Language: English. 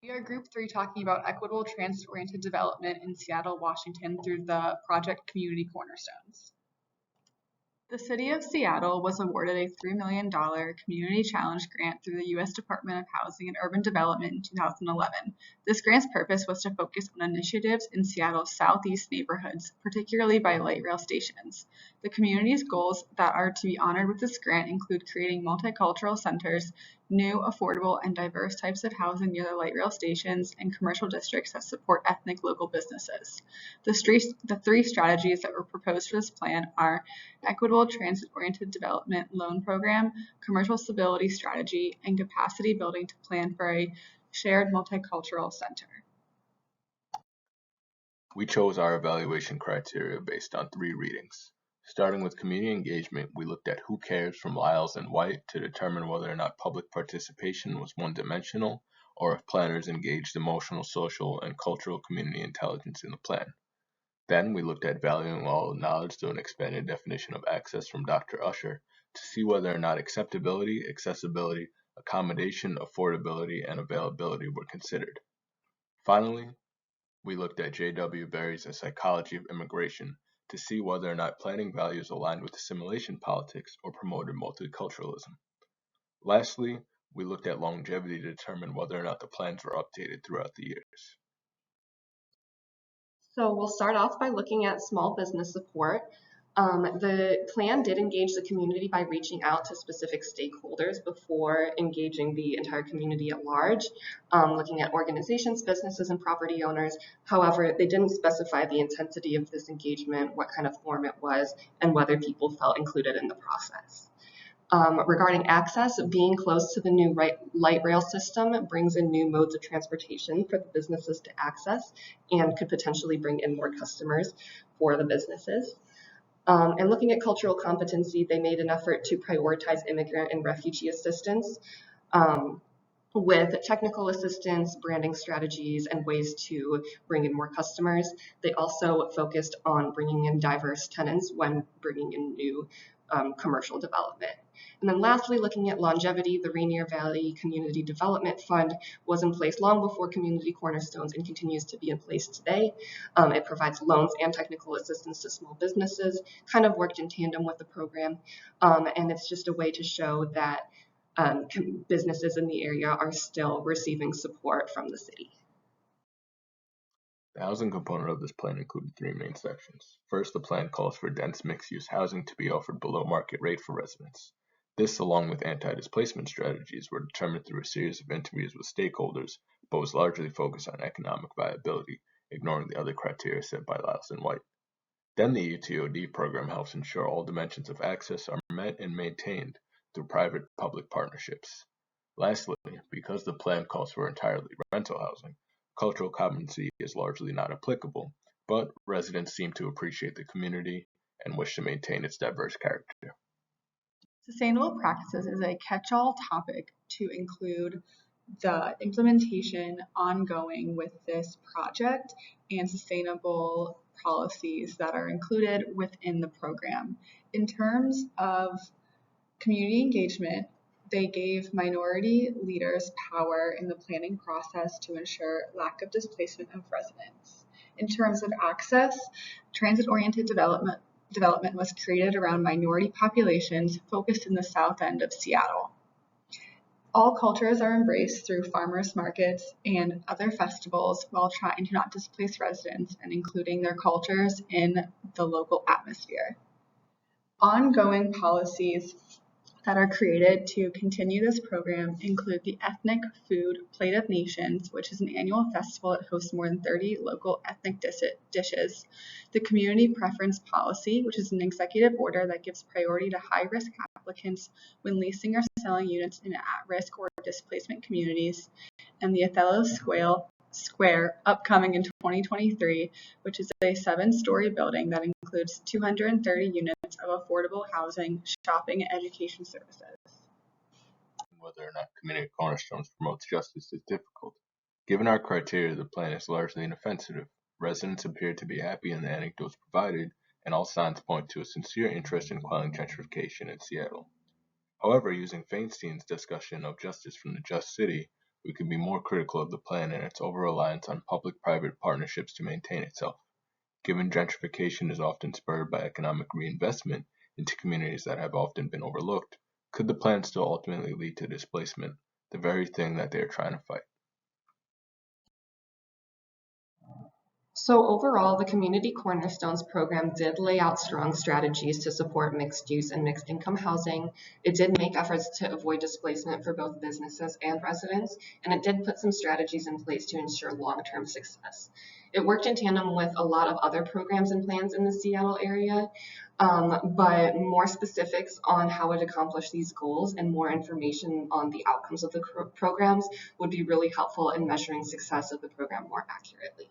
We are Group 3 talking about equitable transit-oriented development in Seattle, Washington through the project Community Cornerstones. The City of Seattle was awarded a $3 million Community Challenge grant through the U.S. Department of Housing and Urban Development in 2011. This grant's purpose was to focus on initiatives in Seattle's southeast neighborhoods, particularly by light rail stations. The community's goals that are to be honored with this grant include creating multicultural centers, new, affordable, and diverse types of housing near the light rail stations, and commercial districts that support ethnic local businesses. The three strategies that were proposed for this plan are equitable transit-oriented development loan program, commercial stability strategy, and capacity building to plan for a shared multicultural center. We chose our evaluation criteria based on 3 readings. Starting with community engagement, we looked at who cares from Lyles and White to determine whether or not public participation was one-dimensional or if planners engaged emotional, social, and cultural community intelligence in the plan. Then we looked at valuing all knowledge through an expanded definition of access from Dr. Usher to see whether or not acceptability, accessibility, accommodation, affordability, and availability were considered. Finally, we looked at J.W. Barry's A Psychology of Immigration to see whether or not planning values aligned with assimilation politics or promoted multiculturalism. Lastly, we looked at longevity to determine whether or not the plans were updated throughout the years. So we'll start off by looking at small business support. The plan did engage the community by reaching out to specific stakeholders before engaging the entire community at large, looking at organizations, businesses, and property owners. However, they didn't specify the intensity of this engagement, what kind of form it was, and whether people felt included in the process. Regarding access, being close to the new light rail system brings in new modes of transportation for the businesses to access and could potentially bring in more customers for the businesses. And looking at cultural competency, they made an effort to prioritize immigrant and refugee assistance with technical assistance, branding strategies, and ways to bring in more customers. They also focused on bringing in diverse tenants when bringing in new commercial development. And then lastly, looking at longevity, the Rainier Valley Community Development Fund was in place long before Community Cornerstones and continues to be in place today. It provides loans and technical assistance to small businesses, kind of worked in tandem with the program. And it's just a way to show that businesses in the area are still receiving support from the city. The housing component of this plan included 3 main sections. First, the plan calls for dense mixed-use housing to be offered below market rate for residents. This, along with anti-displacement strategies, were determined through a series of interviews with stakeholders, but was largely focused on economic viability, ignoring the other criteria set by Lyles and White. Then the UTOD program helps ensure all dimensions of access are met and maintained through private-public partnerships. Lastly, because the plan calls for entirely rental housing, cultural competency is largely not applicable, but residents seem to appreciate the community and wish to maintain its diverse character. Sustainable practices is a catch-all topic to include the implementation ongoing with this project and sustainable policies that are included within the program. In terms of community engagement, they gave minority leaders power in the planning process to ensure lack of displacement of residents. In terms of access, transit-oriented development was created around minority populations focused in the south end of Seattle. All cultures are embraced through farmers markets and other festivals while trying to not displace residents and including their cultures in the local atmosphere. Ongoing policies that are created to continue this program include the Ethnic Food Plate of Nations, which is an annual festival that hosts more than 30 local ethnic dishes, the Community Preference Policy, which is an executive order that gives priority to high-risk applicants when leasing or selling units in at-risk or displacement communities, and the Othello Square, upcoming in 2023, which is a 7-story building that includes 230 units of affordable housing, shopping, and education services. Whether or not Community Cornerstones promotes justice is difficult. Given our criteria, the plan is largely inoffensive. Residents appear to be happy in the anecdotes provided, and all signs point to a sincere interest in quelling gentrification in Seattle. However, using Feinstein's discussion of justice from the just city, we can be more critical of the plan and its over-reliance on public-private partnerships to maintain itself. Given gentrification is often spurred by economic reinvestment into communities that have often been overlooked, could the plan still ultimately lead to displacement, the very thing that they are trying to fight? So overall, the Community Cornerstones program did lay out strong strategies to support mixed use and mixed income housing. It did make efforts to avoid displacement for both businesses and residents, and it did put some strategies in place to ensure long-term success. It worked in tandem with a lot of other programs and plans in the Seattle area, but more specifics on how it accomplished these goals and more information on the outcomes of the programs would be really helpful in measuring success of the program more accurately.